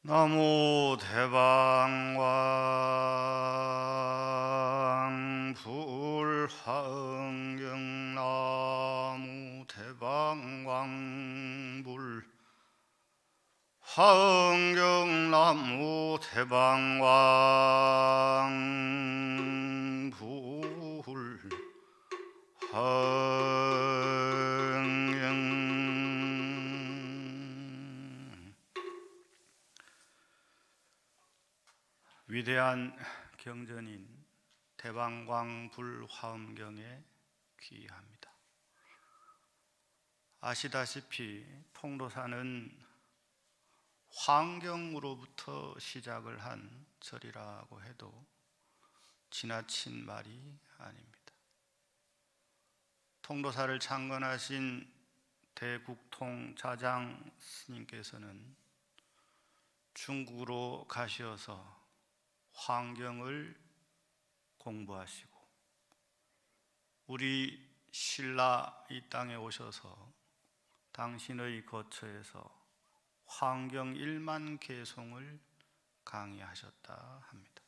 나무 대방광 불화응경 나무 대방광 불 화응경 나무 대방광 불 화응경. 위대한 경전인 대방광 불화엄경에 귀의합니다. 아시다시피 통도사는 화엄경으로부터 시작을 한 절이라고 해도 지나친 말이 아닙니다. 통도사를 창건하신 대국통 자장 스님께서는 중국으로 가셔서 화엄경을 공부하시고 우리 신라 이 땅에 오셔서 당신의 거처에서 화엄경 1만 개송을 강의하셨다 합니다.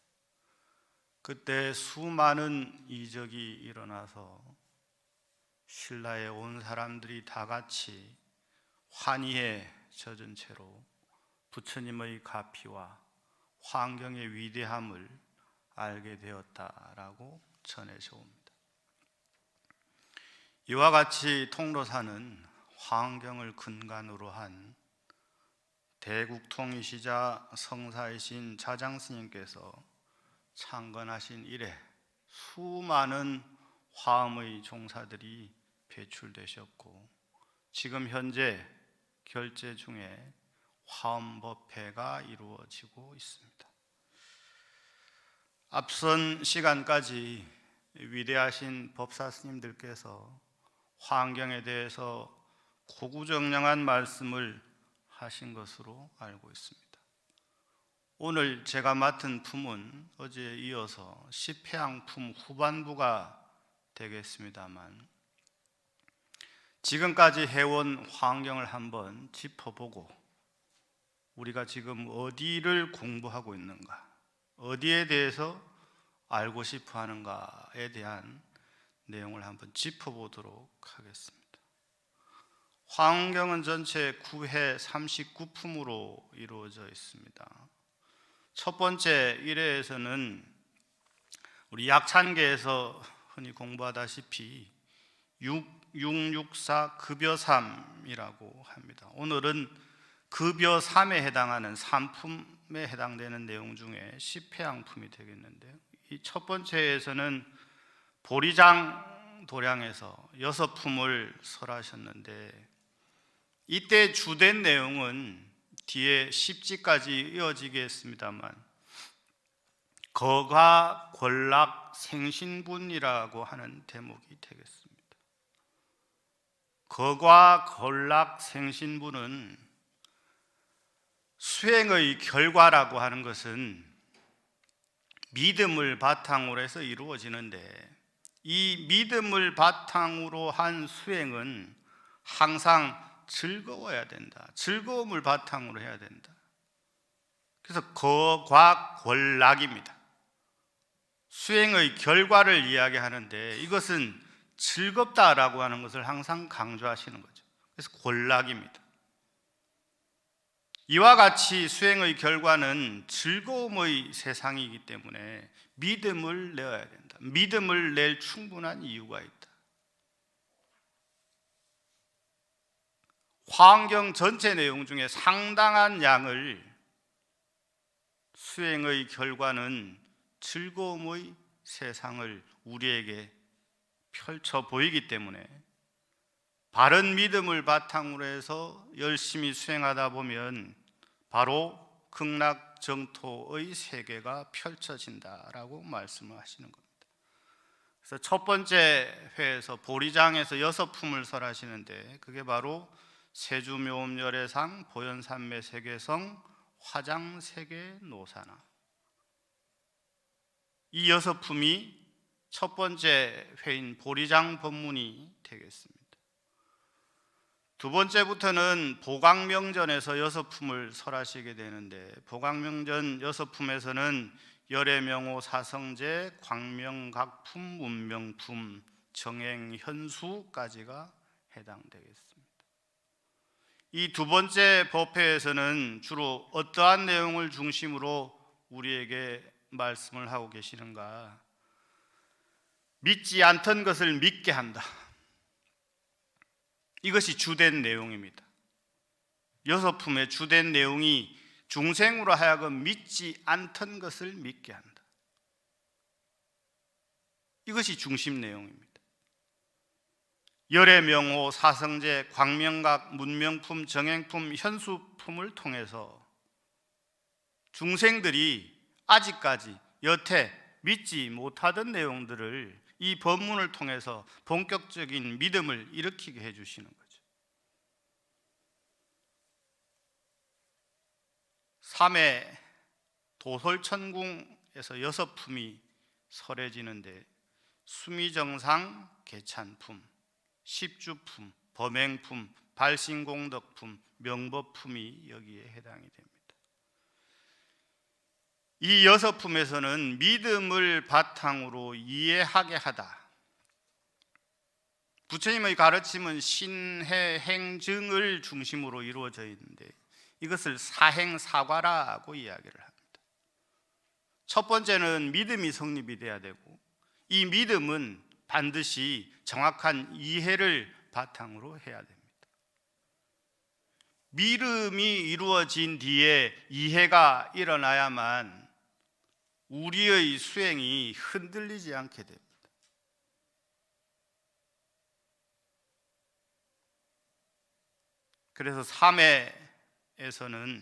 그때 수많은 이적이 일어나서 신라에 온 사람들이 다 같이 환희에 젖은 채로 부처님의 가피와 화엄경의 위대함을 알게 되었다라고 전해져 옵니다. 이와 같이 통도사는 화엄경을 근간으로 한 대국통이시자 성사이신 자장스님께서 창건하신 이래 수많은 화엄의 종사들이 배출되셨고 지금 현재 결제 중에 화엄법회가 이루어지고 있습니다. 앞선 시간까지 위대하신 법사 스님들께서 화엄경에 대해서 고구정령한 말씀을 하신 것으로 알고 있습니다. 오늘 제가 맡은 품은 어제에 이어서 십회양품 후반부가 되겠습니다만 지금까지 해온 화엄경을 한번 짚어보고 우리가 지금 어디를 공부하고 있는가, 어디에 대해서 알고 싶어 하는가에 대한 내용을 한번 짚어보도록 하겠습니다. 화엄경은 전체 9회 39품으로 이루어져 있습니다. 첫 번째 1회에서는 우리 약찬계에서 흔히 공부하다시피 664 급여3이라고 합니다. 오늘은 급여 3에 해당하는 3품에 해당되는 내용 중에 10회양품이 되겠는데요. 이 첫 번째에서는 보리장 도량에서 6품을 설하셨는데 이때 주된 내용은 뒤에 10지까지 이어지겠습니다만 거가 권락 생신분이라고 하는 대목이 되겠습니다. 거가 권락 생신분은 수행의 결과라고 하는 것은 믿음을 바탕으로 해서 이루어지는데 이 믿음을 바탕으로 한 수행은 항상 즐거워야 된다. 즐거움을 바탕으로 해야 된다. 그래서 거과 권락입니다. 수행의 결과를 이야기하는데 이것은 즐겁다라고 하는 것을 항상 강조하시는 거죠. 그래서 권락입니다. 이와 같이 수행의 결과는 즐거움의 세상이기 때문에 믿음을 내어야 된다. 믿음을 낼 충분한 이유가 있다. 화엄경 전체 내용 중에 상당한 양을 수행의 결과는 즐거움의 세상을 우리에게 펼쳐 보이기 때문에 바른 믿음을 바탕으로 해서 열심히 수행하다 보면 바로 극락정토의 세계가 펼쳐진다라고 말씀을 하시는 겁니다. 그래서 첫 번째 회에서 보리장에서 6품을 설하시는데 그게 바로 세주묘음열애상, 보현산매 세계성, 화장세계 노사나 이 6품이 첫 번째 회인 보리장 법문이 되겠습니다. 두 번째부터는 보강명전에서 여섯 품을 설하시게 되는데, 보강명전 여섯 품에서는 열애명호 사성제, 광명각품, 문명품, 정행현수까지가 해당되겠습니다. 이 두 번째 법회에서는 주로 어떠한 내용을 중심으로 우리에게 말씀을 하고 계시는가? 믿지 않던 것을 믿게 한다. 이것이 주된 내용입니다. 여섯 품의 주된 내용이 중생으로 하여금 믿지 않던 것을 믿게 한다. 이것이 중심 내용입니다. 열애명호, 사성제, 광명각, 문명품, 정행품, 현수품을 통해서 중생들이 아직까지 여태 믿지 못하던 내용들을 이 법문을 통해서 본격적인 믿음을 일으키게 해주시는 거죠. 3회 도솔천궁에서 여섯 품이 설해지는데, 수미정상, 개찬품, 십주품, 범행품, 발신공덕품, 명법품이 여기에 해당이 됩니다. 이 여섯 품에서는 믿음을 바탕으로 이해하게 하다. 부처님의 가르침은 신해 행증을 중심으로 이루어져 있는데, 이것을 사행사과라고 이야기를 합니다. 첫 번째는 믿음이 성립이 돼야 되고, 이 믿음은 반드시 정확한 이해를 바탕으로 해야 됩니다. 믿음이 이루어진 뒤에 이해가 일어나야만 우리의 수행이 흔들리지 않게 됩니다. 그래서 3회에서는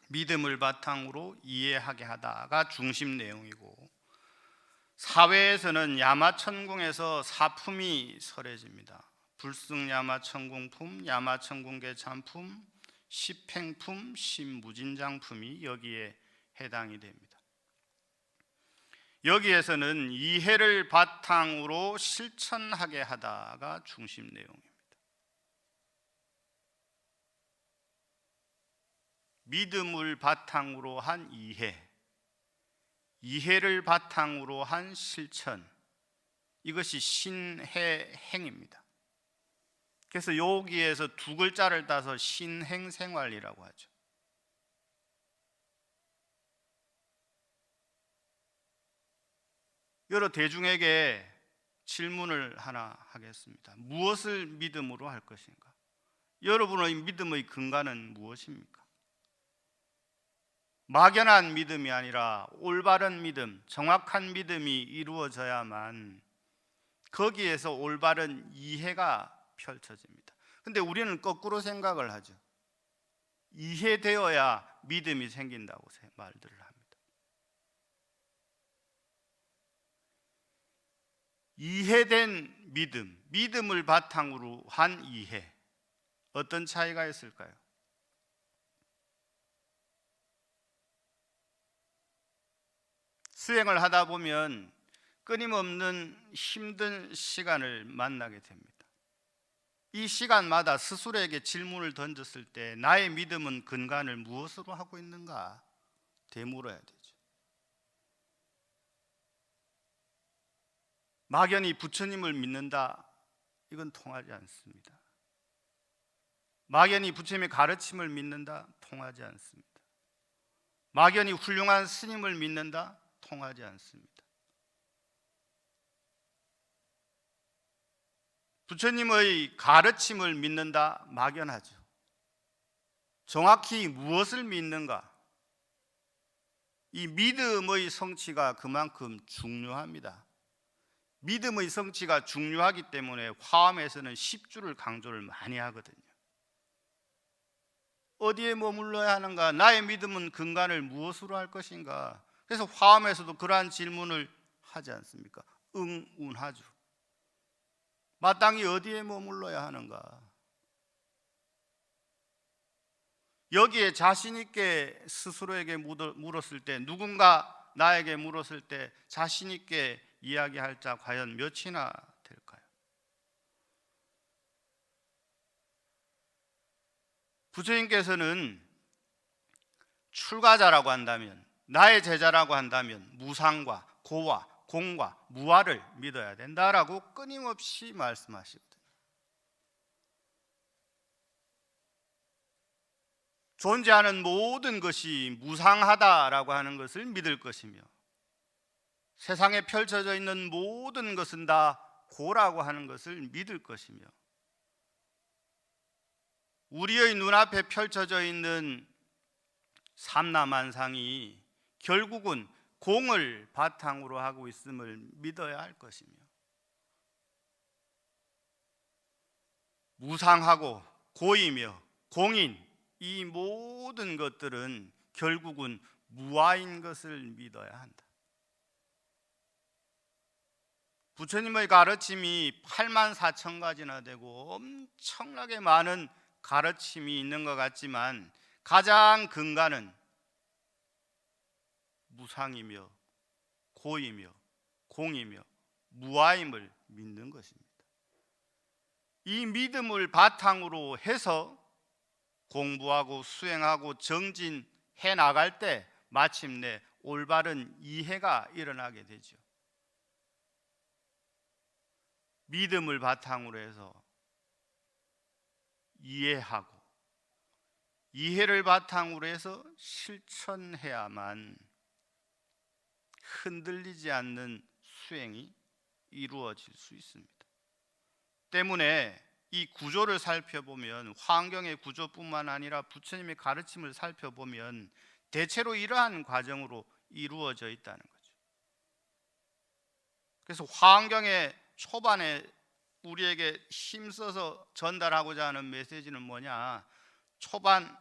믿음을 바탕으로 이해하게 하다가 중심 내용이고, 4회에서는 야마천궁에서 사품이 설해집니다. 불승야마천궁품, 야마천궁계찬품, 십행품, 십무진장품이 여기에 해당이 됩니다. 여기에서는 이해를 바탕으로 실천하게 하다가 중심 내용입니다. 믿음을 바탕으로 한 이해, 이해를 바탕으로 한 실천, 이것이 신해행입니다. 그래서 여기에서 두 글자를 따서 신행생활이라고 하죠. 여러 대중에게 질문을 하나 하겠습니다. 무엇을 믿음으로 할 것인가? 여러분의 믿음의 근간은 무엇입니까? 막연한 믿음이 아니라 올바른 믿음, 정확한 믿음이 이루어져야만 거기에서 올바른 이해가 펼쳐집니다. 근데 우리는 거꾸로 생각을 하죠. 이해되어야 믿음이 생긴다고 말들을 합니다. 이해된 믿음, 믿음을 바탕으로 한 이해, 어떤 차이가 있을까요? 수행을 하다 보면 끊임없는 힘든 시간을 만나게 됩니다. 이 시간마다 스스로에게 질문을 던졌을 때 나의 믿음은 근간을 무엇으로 하고 있는가 되물어야 되죠. 막연히 부처님을 믿는다, 이건 통하지 않습니다. 막연히 부처님의 가르침을 믿는다, 통하지 않습니다. 막연히 훌륭한 스님을 믿는다, 통하지 않습니다. 부처님의 가르침을 믿는다, 막연하죠. 정확히 무엇을 믿는가? 이 믿음의 성취가 그만큼 중요합니다. 믿음의 성취가 중요하기 때문에 화엄에서는 10주를 강조를 많이 하거든요. 어디에 머물러야 하는가? 나의 믿음은 근간을 무엇으로 할 것인가? 그래서 화엄에서도 그러한 질문을 하지 않습니까? 응운하죠. 마땅히 어디에 머물러야 하는가? 여기에 자신 있게 스스로에게 물었을 때, 누군가 나에게 물었을 때 자신 있게 이야기할 자 과연 몇이나 될까요? 부처님께서는 출가자라고 한다면, 나의 제자라고 한다면 무상과 고와 공과 무아를 믿어야 된다라고 끊임없이 말씀하시거든요. 존재하는 모든 것이 무상하다라고 하는 것을 믿을 것이며, 세상에 펼쳐져 있는 모든 것은 다 고라고 하는 것을 믿을 것이며, 우리의 눈앞에 펼쳐져 있는 삼라만상이 결국은 공을 바탕으로 하고 있음을 믿어야 할 것이며, 무상하고 고이며 공인 이 모든 것들은 결국은 무아인 것을 믿어야 한다. 부처님의 가르침이 84,000가지나 되고 엄청나게 많은 가르침이 있는 것 같지만, 가장 근간은 무상이며 고이며 공이며 무아임을 믿는 것입니다. 이 믿음을 바탕으로 해서 공부하고 수행하고 정진해 나갈 때 마침내 올바른 이해가 일어나게 되죠. 믿음을 바탕으로 해서 이해하고, 이해를 바탕으로 해서 실천해야만 흔들리지 않는 수행이 이루어질 수 있습니다. 때문에 이 구조를 살펴보면, 환경의 구조뿐만 아니라 부처님의 가르침을 살펴보면 대체로 이러한 과정으로 이루어져 있다는 거죠. 그래서 환경의 초반에 우리에게 힘써서 전달하고자 하는 메시지는 뭐냐? 초반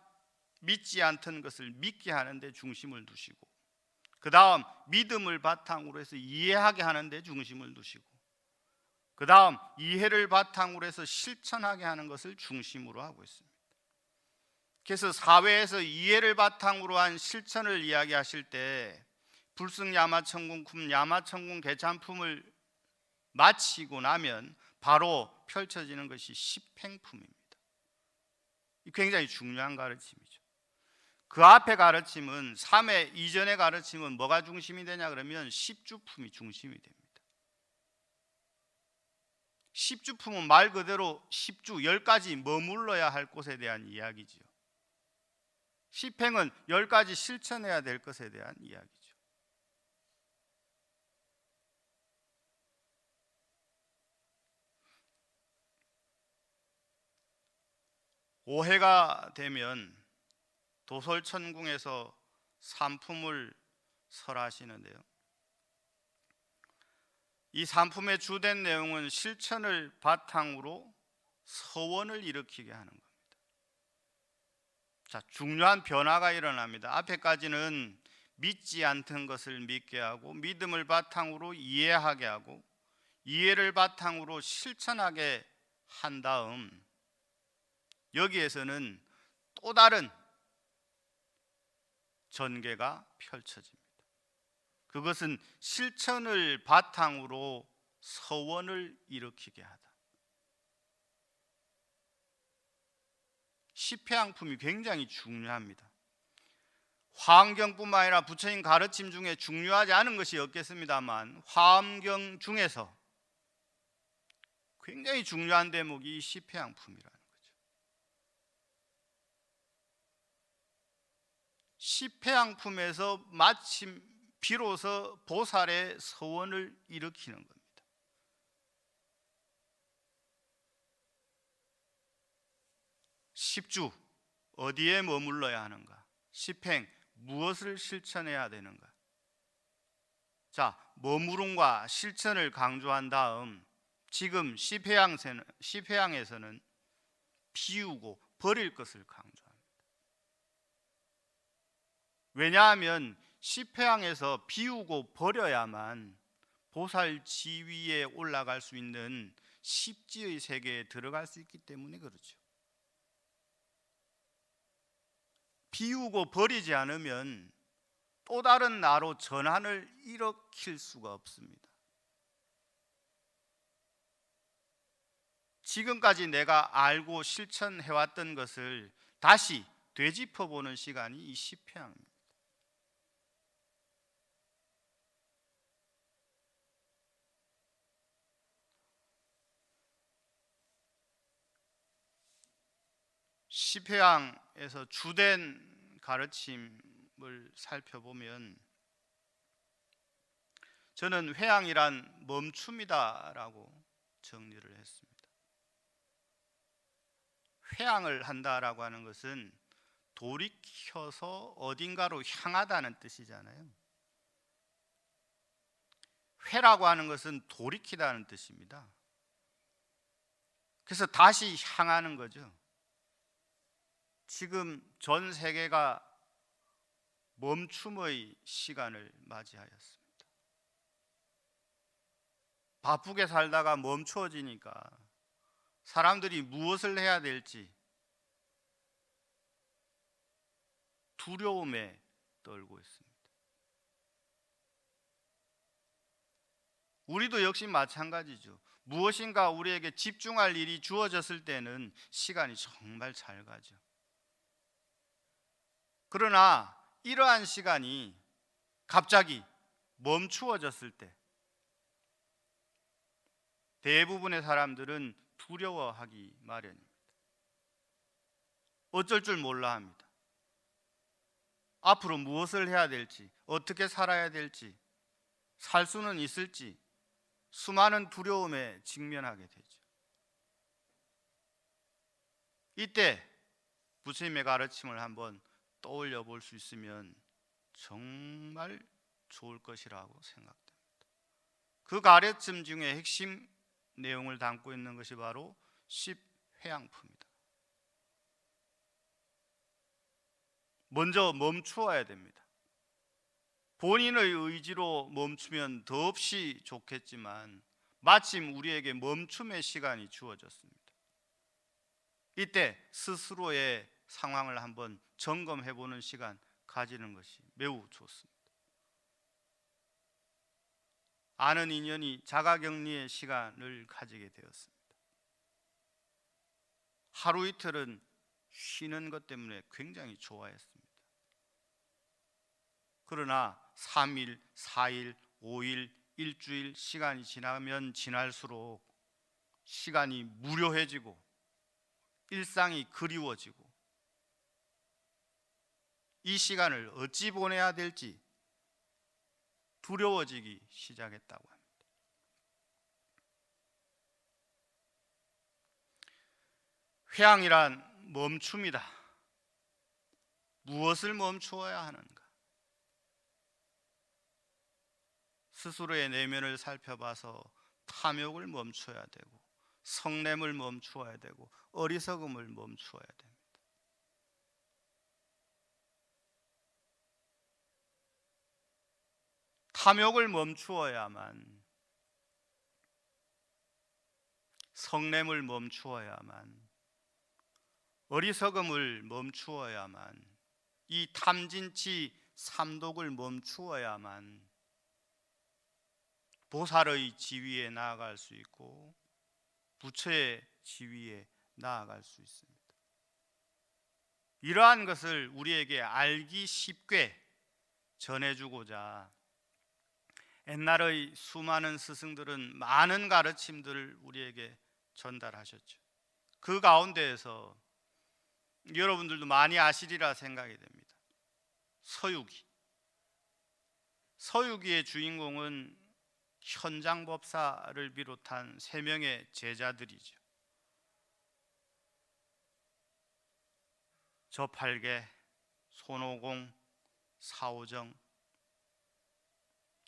믿지 않던 것을 믿게 하는 데 중심을 두시고, 그 다음 믿음을 바탕으로 해서 이해하게 하는 데 중심을 두시고, 그 다음 이해를 바탕으로 해서 실천하게 하는 것을 중심으로 하고 있습니다. 그래서 사회에서 이해를 바탕으로 한 실천을 이야기하실 때 불승야마천궁 쿰 야마천궁 개찬품을 마치고 나면 바로 펼쳐지는 것이 십행품입니다. 굉장히 중요한 가르침이죠. 그 앞에 가르침은, 3회 이전의 가르침은 뭐가 중심이 되냐 그러면 십주품이 중심이 됩니다. 십주품은 말 그대로 10주, 10가지 머물러야 할 곳에 대한 이야기지요. 십행은 10가지 실천해야 될 것에 대한 이야기죠. 오해가 되면 도솔천궁에서 삼품을 설하시는데요, 이 삼품의 주된 내용은 실천을 바탕으로 서원을 일으키게 하는 겁니다. 자, 중요한 변화가 일어납니다. 앞에까지는 믿지 않던 것을 믿게 하고, 믿음을 바탕으로 이해하게 하고, 이해를 바탕으로 실천하게 한 다음, 여기에서는 또 다른 전개가 펼쳐집니다. 그것은 실천을 바탕으로 서원을 일으키게 하다. 십회양품이 굉장히 중요합니다. 화엄경뿐만 아니라 부처님 가르침 중에 중요하지 않은 것이 없겠습니다만, 화엄경 중에서 굉장히 중요한 대목이 십회양품이라는 거죠. 십회양품에서 마침 비로소 보살의 서원을 일으키는 겁니다. 십주 어디에 머물러야 하는가? 십행 무엇을 실천해야 되는가? 자, 머무름과 실천을 강조한 다음, 지금 십회양에서는 비우고 버릴 것을 강조합니다. 왜냐하면 십회양에서 비우고 버려야만 보살 지위에 올라갈 수 있는 십지의 세계에 들어갈 수 있기 때문에 그렇죠. 비우고 버리지 않으면 또 다른 나로 전환을 일으킬 수가 없습니다. 지금까지 내가 알고 실천해왔던 것을 다시 되짚어보는 시간이 이 시편입니다. 시편에서 주된 가르침을 살펴보면 저는 회향이란 멈춤이다라고 정리를 했습니다. 회향을 한다라고 하는 것은 돌이켜서 어딘가로 향하다는 뜻이잖아요. 회라고 하는 것은 돌이키다는 뜻입니다. 그래서 다시 향하는 거죠. 지금 전 세계가 멈춤의 시간을 맞이하였습니다. 바쁘게 살다가 멈추어지니까 사람들이 무엇을 해야 될지 두려움에 떨고 있습니다. 우리도 역시 마찬가지죠. 무엇인가 우리에게 집중할 일이 주어졌을 때는 시간이 정말 잘 가죠. 그러나 이러한 시간이 갑자기 멈추어졌을 때 대부분의 사람들은 두려워하기 마련입니다. 어쩔 줄 몰라 합니다. 앞으로 무엇을 해야 될지, 어떻게 살아야 될지, 살 수는 있을지 수많은 두려움에 직면하게 되죠. 이때 부처님의 가르침을 한번 떠올려 볼 수 있으면 정말 좋을 것이라고 생각됩니다. 그 가르침 중에 핵심 내용을 담고 있는 것이 바로 10회양품이다. 먼저 멈추어야 됩니다. 본인의 의지로 멈추면 더없이 좋겠지만 마침 우리에게 멈춤의 시간이 주어졌습니다. 이때 스스로의 상황을 한번 점검해 보는 시간 가지는 것이 매우 좋습니다. 아는 인연이 자가격리의 시간을 가지게 되었습니다. 하루 이틀은 쉬는 것 때문에 굉장히 좋아했습니다. 그러나 3일, 4일, 5일, 일주일 시간이 지나면 지날수록 시간이 무료해지고 일상이 그리워지고 이 시간을 어찌 보내야 될지 두려워지기 시작했다고 합니다. 회향이란 멈춤이다. 무엇을 멈추어야 하는가? 스스로의 내면을 살펴봐서 탐욕을 멈춰야 되고 성냄을 멈추어야 되고 어리석음을 멈추어야 됩니다. 탐욕을 멈추어야만, 성냄을 멈추어야만, 어리석음을 멈추어야만, 이 탐진치 삼독을 멈추어야만 보살의 지위에 나아갈 수 있고 부처의 지위에 나아갈 수 있습니다. 이러한 것을 우리에게 알기 쉽게 전해주고자 옛날의 수많은 스승들은 많은 가르침들을 우리에게 전달하셨죠. 그 가운데에서 여러분들도 많이 아시리라 생각이 됩니다. 서유기. 서유기의 주인공은 현장법사를 비롯한 3명의 제자들이죠. 저팔계, 손오공, 사오정.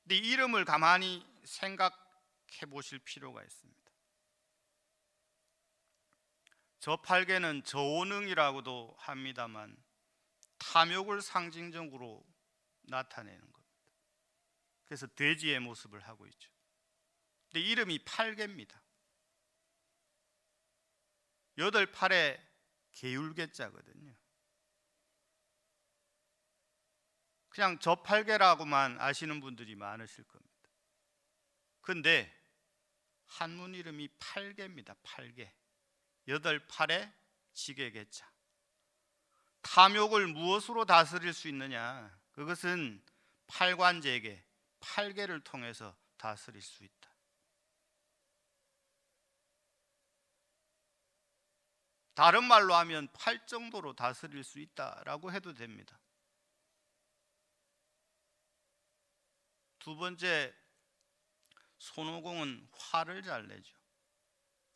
근데 이름을 가만히 생각해 보실 필요가 있습니다. 저팔계는 저오능이라고도 합니다만 탐욕을 상징적으로 나타내는 겁니다. 그래서 돼지의 모습을 하고 있죠. 근데 이름이 팔계입니다. 8, 8에 개율계자거든요. 그냥 저팔계라고만 아시는 분들이 많으실 겁니다. 근데 한문 이름이 팔계입니다. 팔계. 8, 8에 지계계자. 탐욕을 무엇으로 다스릴 수 있느냐? 그것은 팔관제계, 팔계를 통해서 다스릴 수 있다. 다른 말로 하면 팔 정도로 다스릴 수 있다라고 해도 됩니다. 두 번째, 손오공은 화를 잘 내죠.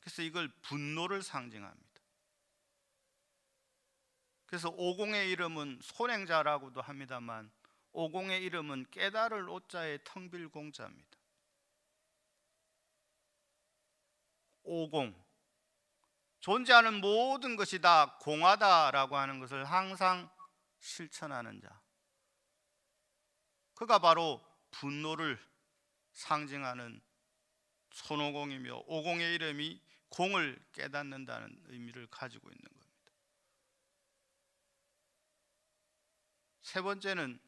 그래서 이걸 분노를 상징합니다. 그래서 오공의 이름은 손행자라고도 합니다만, 오공의 이름은 깨달을 오자의 텅빌공자입니다. 오공, 존재하는 모든 것이 다 공하다라고 하는 것을 항상 실천하는 자, 그가 바로 분노를 상징하는 손오공이며, 오공의 이름이 공을 깨닫는다는 의미를 가지고 있는 겁니다. 세 번째는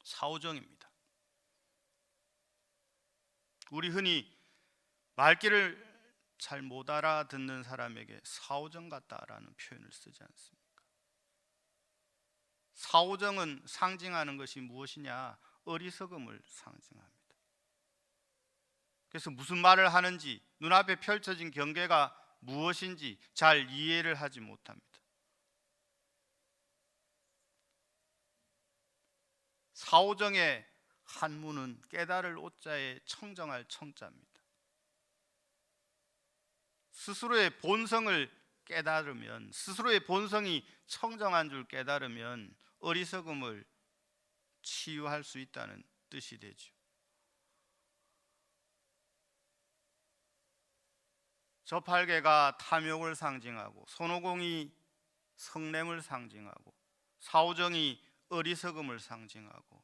사오정입니다. 우리 흔히 말귀를 잘 못 알아듣는 사람에게 사오정 같다라는 표현을 쓰지 않습니까? 사오정은 상징하는 것이 무엇이냐? 어리석음을 상징합니다. 그래서 무슨 말을 하는지, 눈앞에 펼쳐진 경계가 무엇인지 잘 이해를 하지 못합니다. 사오정의 한문은 깨달을 오자에 청정할 청자입니다. 스스로의 본성을 깨달으면, 스스로의 본성이 청정한 줄 깨달으면 어리석음을 치유할 수 있다는 뜻이 되죠. 저 팔계가 탐욕을 상징하고, 손오공이 성냄을 상징하고, 사오정이 어리석음을 상징하고,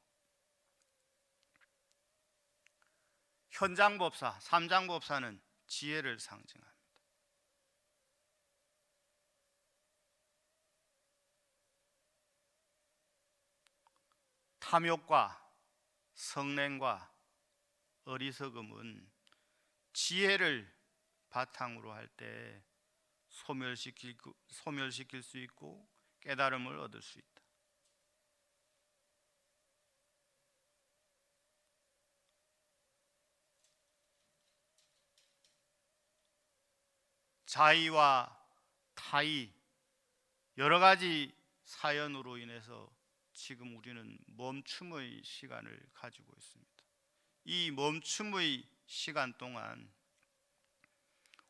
현장법사, 삼장법사는 지혜를 상징합니다. 탐욕과 성냄과 어리석음은 지혜를 바탕으로 할 때 소멸시킬 수 있고 깨달음을 얻을 수 있다. 자의와 타의, 여러 가지 사연으로 인해서 지금 우리는 멈춤의 시간을 가지고 있습니다. 이 멈춤의 시간 동안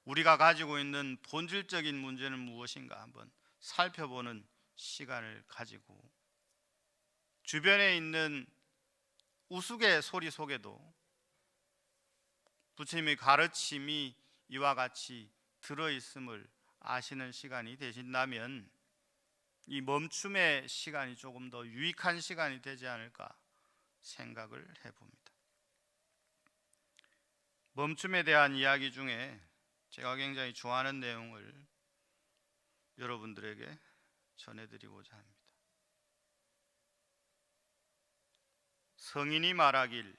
우리가 가지고 있는 본질적인 문제는 무엇인가 한번 살펴보는 시간을 가지고, 주변에 있는 우스갯소리 속에도 부처님의 가르침이 이와 같이 들어있음을 아시는 시간이 되신다면 이 멈춤의 시간이 조금 더 유익한 시간이 되지 않을까 생각을 해봅니다. 멈춤에 대한 이야기 중에 제가 굉장히 좋아하는 내용을 여러분들에게 전해드리고자 합니다. 성인이 말하길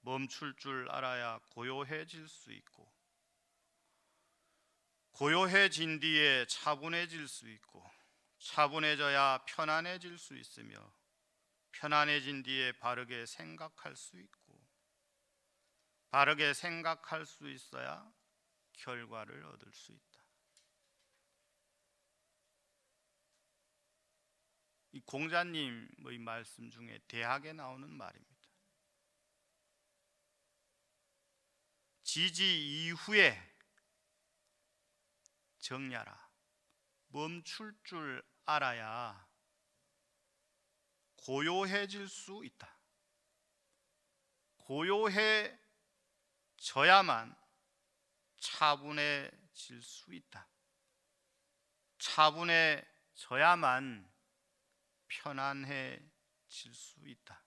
멈출 줄 알아야 고요해질 수 있고, 고요해진 뒤에 차분해질 수 있고, 차분해져야 편안해질 수 있으며, 편안해진 뒤에 바르게 생각할 수 있고, 바르게 생각할 수 있어야 결과를 얻을 수 있다. 이 공자님의 말씀 중에 대학에 나오는 말입니다. 지지 이후에 정리하라. 멈출 줄 알아야 고요해질 수 있다. 고요해져야만 차분해질 수 있다. 차분해져야만 편안해질 수 있다.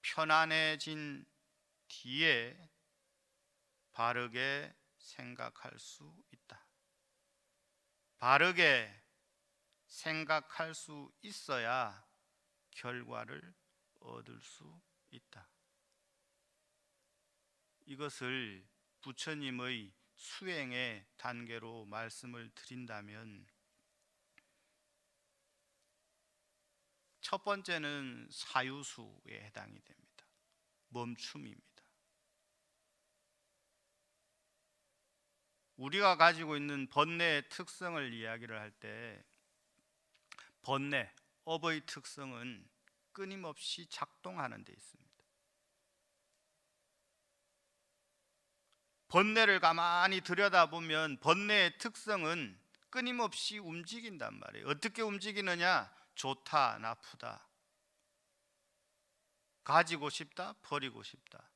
편안해진 뒤에 바르게 생각할 수 있다. 바르게 생각할 수 있어야 결과를 얻을 수 있다. 이것을 부처님의 수행의 단계로 말씀을 드린다면 첫 번째는 사유수에 해당이 됩니다. 멈춤입니다. 우리가 가지고 있는 번뇌의 특성을 이야기를 할 때 번뇌, 업의 특성은 끊임없이 작동하는 데 있습니다. 번뇌를 가만히 들여다보면 번뇌의 특성은 끊임없이 움직인단 말이에요. 어떻게 움직이느냐? 좋다, 나쁘다, 가지고 싶다, 버리고 싶다.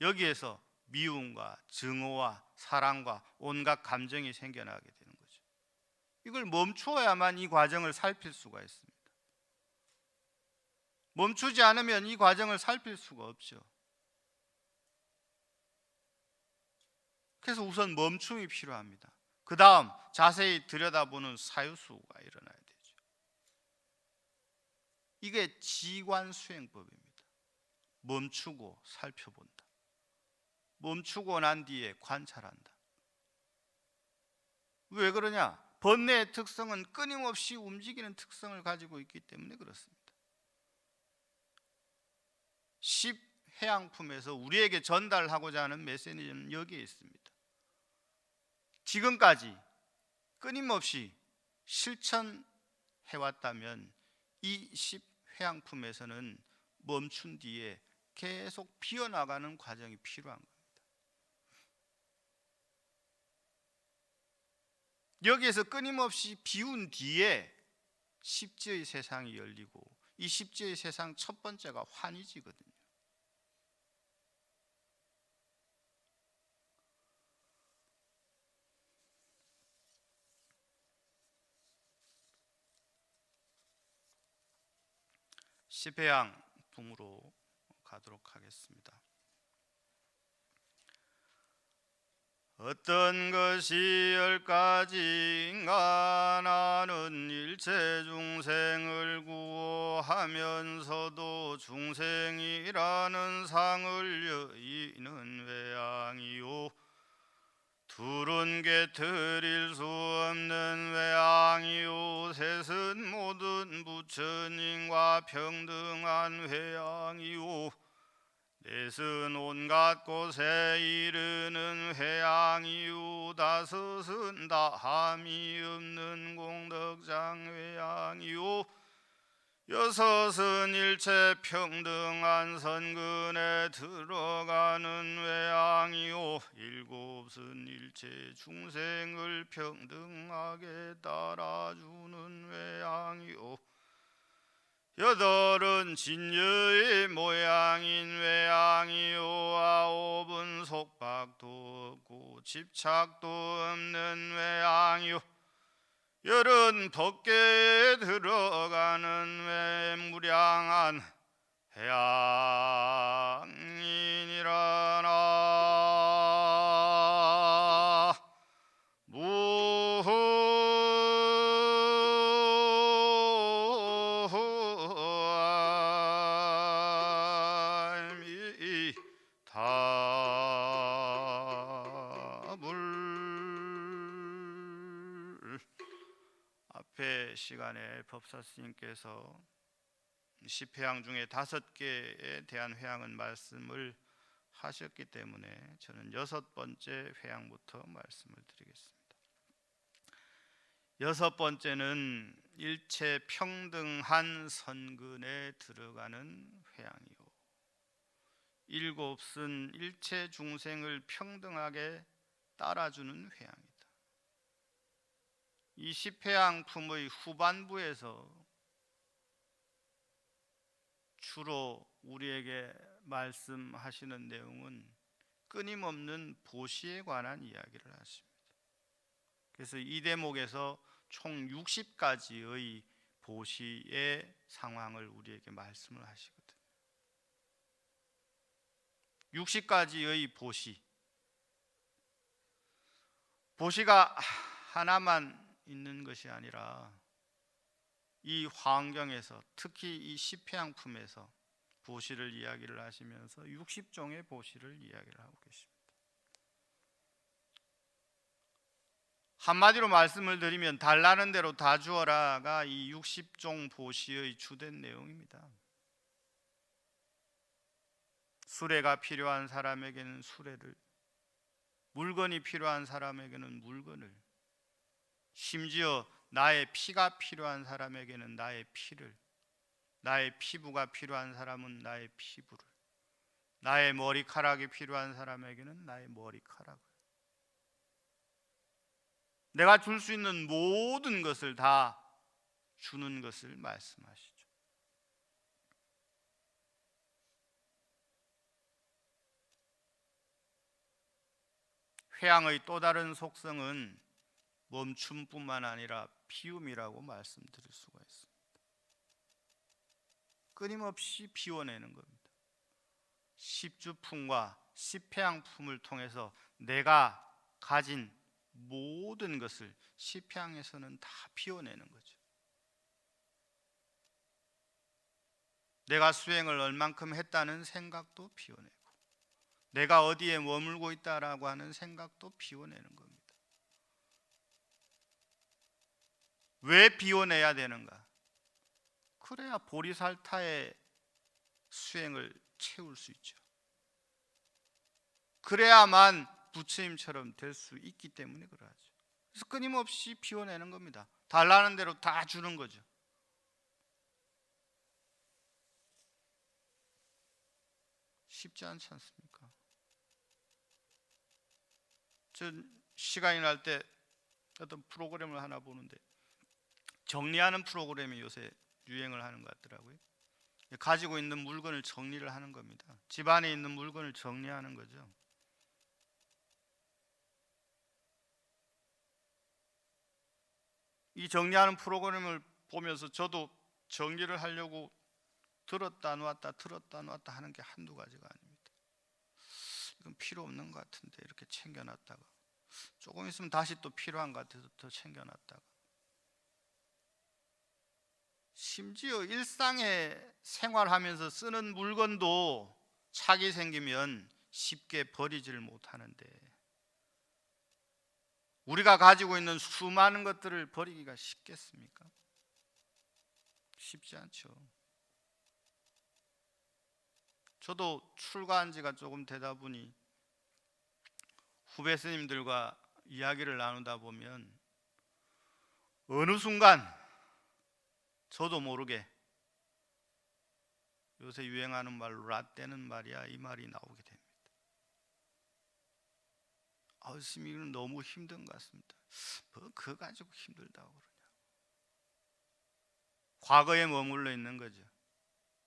여기에서 미움과 증오와 사랑과 온갖 감정이 생겨나게 되는 거죠. 이걸 멈추어야만 이 과정을 살필 수가 있습니다. 멈추지 않으면 이 과정을 살필 수가 없죠. 그래서 우선 멈춤이 필요합니다. 그 다음 자세히 들여다보는 사유수가 일어나야 되죠. 이게 지관수행법입니다. 멈추고 살펴본다. 멈추고 난 뒤에 관찰한다. 왜 그러냐? 번뇌의 특성은 끊임없이 움직이는 특성을 가지고 있기 때문에 그렇습니다. 10해양품에서 우리에게 전달하고자 하는 메시지는 여기에 있습니다. 지금까지 끊임없이 실천해왔다면 이 10회양품에서는 멈춘 뒤에 계속 비어나가는 과정이 필요한 겁니다. 여기에서 끊임없이 비운 뒤에 십지의 세상이 열리고, 이 십지의 세상 첫 번째가 환희지거든요. 십회양품으로 가도록 하겠습니다. 어떤 것이 열 가지인가? 나는 일체 중생을 구호하면서도 중생이라는 상을 여의는 외양이요, 둘은 곁들일 수 없는 외양이요, 셋은 모든 부처님과 평등한 회양이요, 넷은 온갖 곳에 이르는 회양이요, 다섯은 다함이 없는 공덕장 회양이요, 여섯은 일체 평등한 선근에 들어가는 외양이요, 일곱은 일체 중생을 평등하게 따라주는 외양이요, 여덟은 진여의 모양인 외양이요, 아홉은 속박도 없고 집착도 없는 외양이요, 열은 법계에 들어가는 외무량한 해양이니라. 앞에 시간에 법사 스님께서 10회양 중에 5개에 대한 회양은 말씀을 하셨기 때문에 저는 6번째 회양부터 말씀을 드리겠습니다. 6번째는 일체 평등한 선근에 들어가는 회양이요, 7은 일체 중생을 평등하게 따라주는 회양이다. 이 10회양품의 후반부에서 주로 우리에게 말씀하시는 내용은 끊임없는 보시에 관한 이야기를 하십니다. 그래서 이 대목에서 총 60가지의 보시의 상황을 우리에게 말씀을 하시거든요. 60가지의 보시가 하나만 있는 것이 아니라 이 환경에서, 특히 이 10회양품에서 보시를 이야기를 하시면서 60종의 보시를 이야기를 하고 계십니다. 한마디로 말씀을 드리면 달라는 대로 다 주어라가 이 60종 보시의 주된 내용입니다. 수레가 필요한 사람에게는 수레를, 물건이 필요한 사람에게는 물건을, 심지어 나의 피가 필요한 사람에게는 나의 피를, 나의 피부가 필요한 사람은 나의 피부를, 나의 머리카락이 필요한 사람에게는 나의 머리카락을, 내가 줄 수 있는 모든 것을 다 주는 것을 말씀하시죠. 회양의 또 다른 속성은 멈춤뿐만 아니라 비움이라고 말씀드릴 수가 있습니다. 끊임없이 비워내는 겁니다. 십주품과 십회양품을 통해서 내가 가진 모든 것을 십회양에서는 다 비워내는 거죠. 내가 수행을 얼만큼 했다는 생각도 비워내고, 내가 어디에 머물고 있다라고 하는 생각도 비워내는 겁니다. 왜 비워내야 되는가? 그래야 보리살타의 수행을 채울 수 있죠. 그래야만 부처님처럼 될 수 있기 때문에 그러하죠. 그래서 끊임없이 비워내는 겁니다. 달라는 대로 다 주는 거죠. 쉽지 않지 않습니까? 저 시간이 날 때 어떤 프로그램을 하나 보는데 정리하는 프로그램이 요새 유행을 하는 것 같더라고요. 가지고 있는 물건을 정리를 하는 겁니다. 집안에 있는 물건을 정리하는 거죠. 이 정리하는 프로그램을 보면서 저도 정리를 하려고 들었다 놨다 들었다 놨다 하는 게 한두 가지가 아닙니다. 이건 필요 없는 것 같은데 이렇게 챙겨놨다가 조금 있으면 다시 또 필요한 것 같아서 더 챙겨놨다가, 심지어 일상에 생활하면서 쓰는 물건도 착이 생기면 쉽게 버리지를 못하는데 우리가 가지고 있는 수많은 것들을 버리기가 쉽겠습니까? 쉽지 않죠. 저도 출가한 지가 조금 되다 보니 후배 스님들과 이야기를 나누다 보면 어느 순간 저도 모르게 요새 유행하는 말로 라떼는 말이야 이 말이 나오게 됩니다. 스님은 너무 힘든 것 같습니다. 뭐 그거 가지고 힘들다고 그러냐. 과거에 머물러 있는 거죠.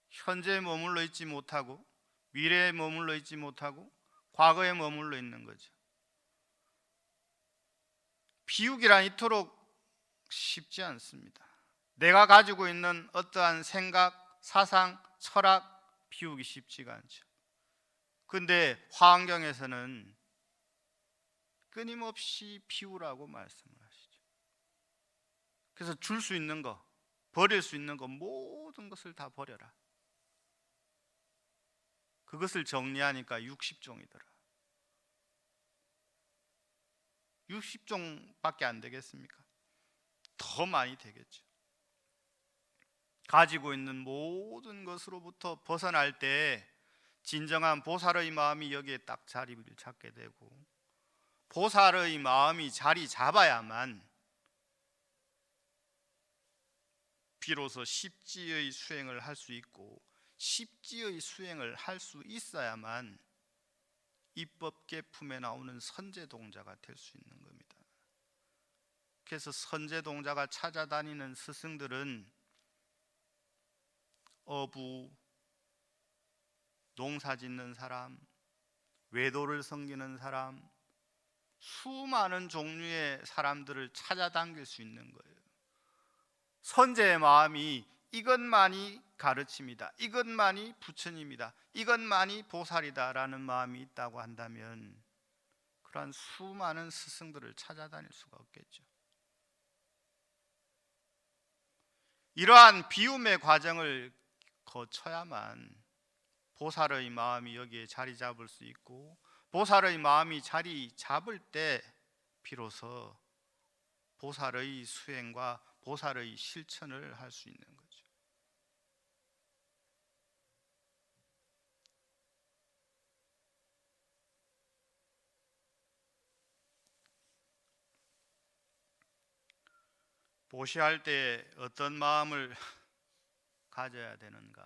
현재에 머물러 있지 못하고 미래에 머물러 있지 못하고 과거에 머물러 있는 거죠. 비우기란 이토록 쉽지 않습니다. 내가 가지고 있는 어떠한 생각, 사상, 철학 비우기 쉽지가 않죠. 근데 화엄경에서는 끊임없이 비우라고 말씀을 하시죠. 그래서 줄 수 있는 거, 버릴 수 있는 거 모든 것을 다 버려라. 그것을 정리하니까 60종이더라. 60종밖에 안 되겠습니까? 더 많이 되겠죠. 가지고 있는 모든 것으로부터 벗어날 때 진정한 보살의 마음이 여기에 딱 자리를 잡게 되고, 보살의 마음이 자리 잡아야만 비로소 십지의 수행을 할 수 있고, 십지의 수행을 할 수 있어야만 입법계품에 나오는 선제동자가 될 수 있는 겁니다. 그래서 선제동자가 찾아다니는 스승들은 어부, 농사짓는 사람, 외도를 섬기는 사람, 수많은 종류의 사람들을 찾아당길 수 있는 거예요. 선제의 마음이 이것만이 가르침이다, 이것만이 부처님이다, 이것만이 보살이다라는 마음이 있다고 한다면 그러한 수많은 스승들을 찾아다닐 수가 없겠죠. 이러한 비움의 과정을 거쳐야만 보살의 마음이 여기에 자리 잡을 수 있고, 보살의 마음이 자리 잡을 때 비로소 보살의 수행과 보살의 실천을 할 수 있는 거죠. 보시할 때 어떤 마음을 가져야 되는가?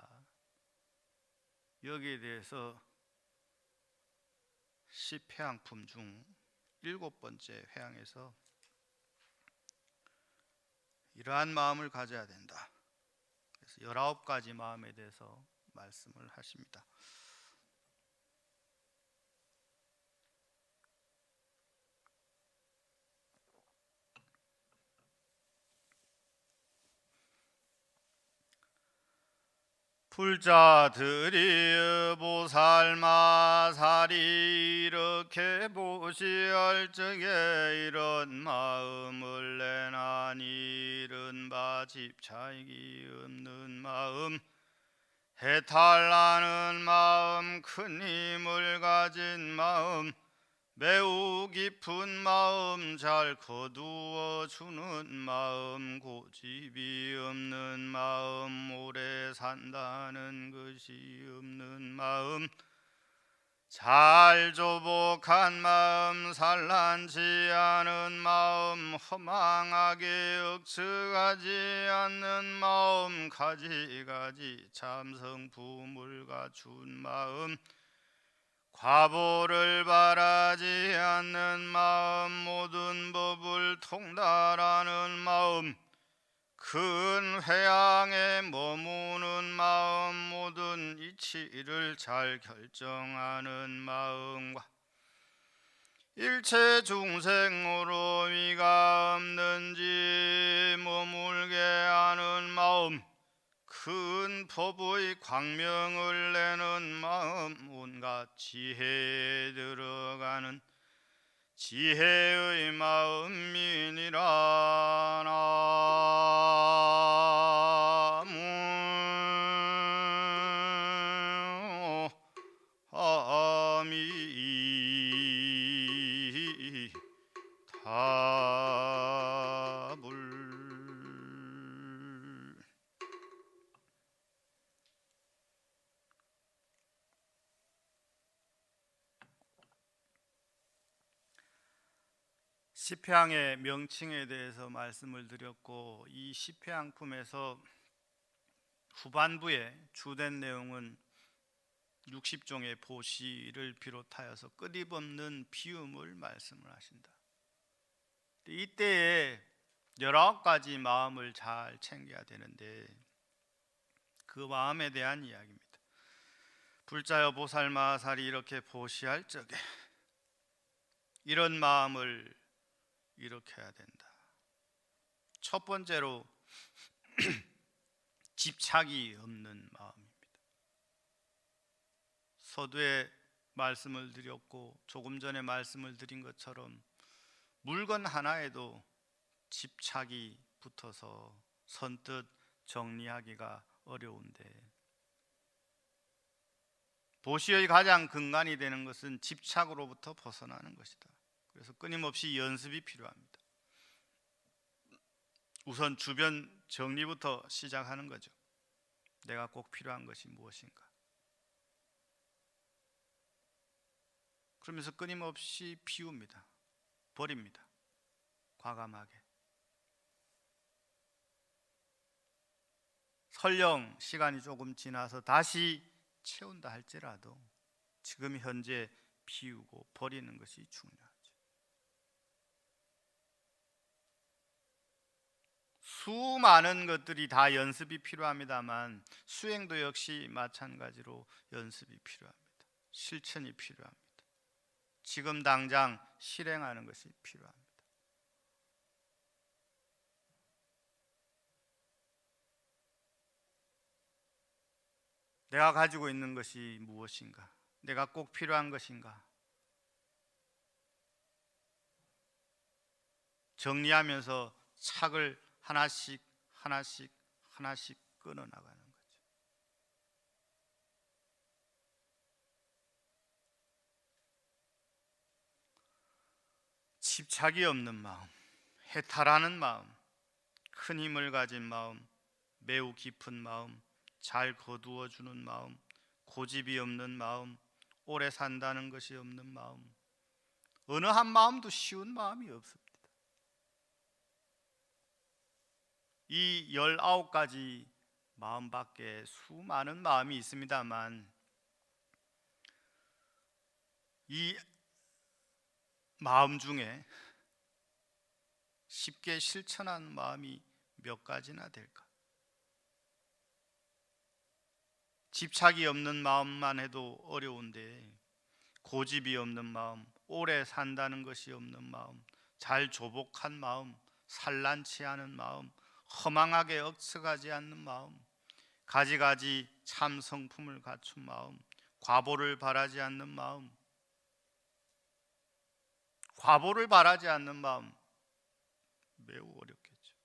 여기에 대해서 십회양품 중 7번째 회양에서 이러한 마음을 가져야 된다. 그래서 19가지 마음에 대해서 말씀을 하십니다. 불자들이 보살마살이 이렇게 보시할 적에 이런 마음을 내나니 이른바 집착이 없는 마음, 해탈하는 마음, 큰 힘을 가진 마음, 매우 깊은 마음, 잘 거두어 주는 마음, 고집이 없는 마음, 오래 산다는 것이 없는 마음, 잘 조복한 마음, 산란치 않은 마음, 허망하게 억측하지 않는 마음, 가지가지 참성품을 갖춘 마음, 과보를 바라지 않는 마음, 모든 법을 통달하는 마음, 큰 회양에 머무는 마음, 모든 이치를 잘 결정하는 마음과 일체 중생으로 위가 없는지 머물게 하는 마음, 큰 법의 광명을 내는 마음, 온갖 지혜에 들어가는 지혜의 마음이니라. 나무 아미타불. 십회양의 명칭에 대해서 말씀을 드렸고, 이 십회양품에서 후반부에 주된 내용은 60종의 보시를 비롯하여서 끊임없는 비움을 말씀을 하신다. 이때에 19가지 마음을 잘 챙겨야 되는데 그 마음에 대한 이야기입니다. 불자여 보살마살이 이렇게 보시할 적에 이런 마음을 이렇게 해야 된다. 첫 번째로 집착이 없는 마음입니다. 서두에 말씀을 드렸고 조금 전에 말씀을 드린 것처럼 물건 하나에도 집착이 붙어서 선뜻 정리하기가 어려운데, 보시의 가장 근간이 되는 것은 집착으로부터 벗어나는 것이다. 그래서 끊임없이 연습이 필요합니다. 우선 주변 정리부터 시작하는 거죠. 내가 꼭 필요한 것이 무엇인가. 그러면서 끊임없이 비웁니다. 버립니다. 과감하게. 설령 시간이 조금 지나서 다시 채운다 할지라도 지금 현재 비우고 버리는 것이 중요하죠. 수많은 것들이 다 연습이 필요합니다만 수행도 역시 마찬가지로 연습이 필요합니다. 실천이 필요합니다. 지금 당장 실행하는 것이 필요합니다. 내가 가지고 있는 것이 무엇인가? 내가 꼭 필요한 것인가? 정리하면서 착을 하나씩 끊어 나가는 거죠. 집착이 없는 마음, 해탈하는 마음, 큰 힘을 가진 마음, 매우 깊은 마음, 잘 거두어 주는 마음, 고집이 없는 마음, 오래 산다는 것이 없는 마음, 어느 한 마음도 쉬운 마음이 없습니다. 이 19가지 마음 밖에 수많은 마음이 있습니다만 이 마음 중에 쉽게 실천하는 마음이 몇 가지나 될까? 집착이 없는 마음만 해도 어려운데 고집이 없는 마음, 오래 산다는 것이 없는 마음, 잘 조복한 마음, 산란치 않은 마음, 허망하게 억측하지 않는 마음, 가지가지 참 성품을 갖춘 마음, 과보를 바라지 않는 마음, 과보를 바라지 않는 마음 매우 어렵겠죠.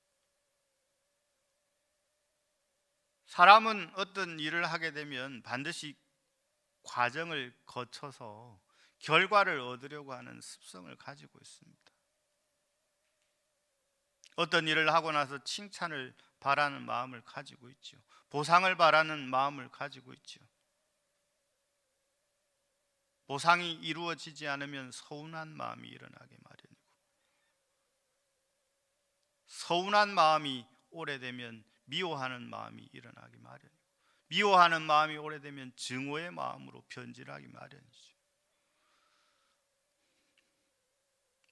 사람은 어떤 일을 하게 되면 반드시 과정을 거쳐서 결과를 얻으려고 하는 습성을 가지고 있습니다. 어떤 일을 하고 나서 칭찬을 바라는 마음을 가지고 있죠. 보상을 바라는 마음을 가지고 있죠. 보상이 이루어지지 않으면 서운한 마음이 일어나게 마련이고, 서운한 마음이 오래되면 미워하는 마음이 일어나기 마련이고, 미워하는 마음이 오래되면 증오의 마음으로 변질하기 마련이죠.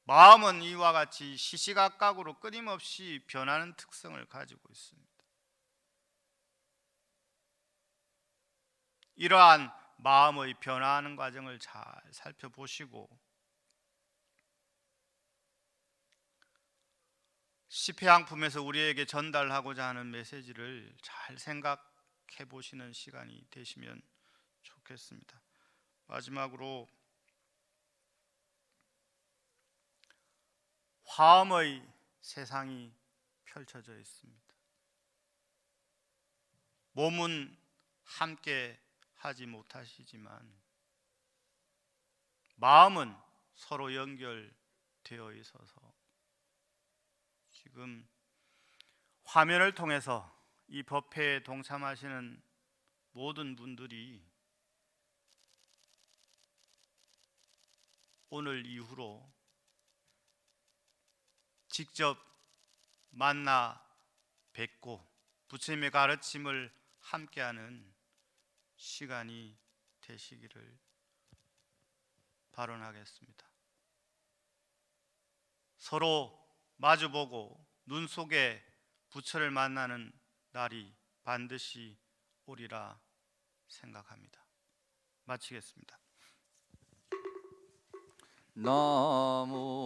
마음은 이와 같이 시시각각으로 끊임없이 변하는 특성을 가지고 있습니다. 이러한 마음의 변화하는 과정을 잘 살펴보시고 시패양품에서 우리에게 전달하고자 하는 메시지를 잘 생각해 보시는 시간이 되시면 좋겠습니다. 마지막으로 화음의 세상이 펼쳐져 있습니다. 몸은 함께 하지 못하시지만 마음은 서로 연결되어 있어서 지금 화면을 통해서 이 법회에 동참하시는 모든 분들이 오늘 이후로 직접 만나 뵙고 부처님의 가르침을 함께하는 시간이 되시기를 발언하겠습니다. 서로 마주보고 눈 속에 부처를 만나는 날이 반드시 오리라 생각합니다. 마치겠습니다. 나무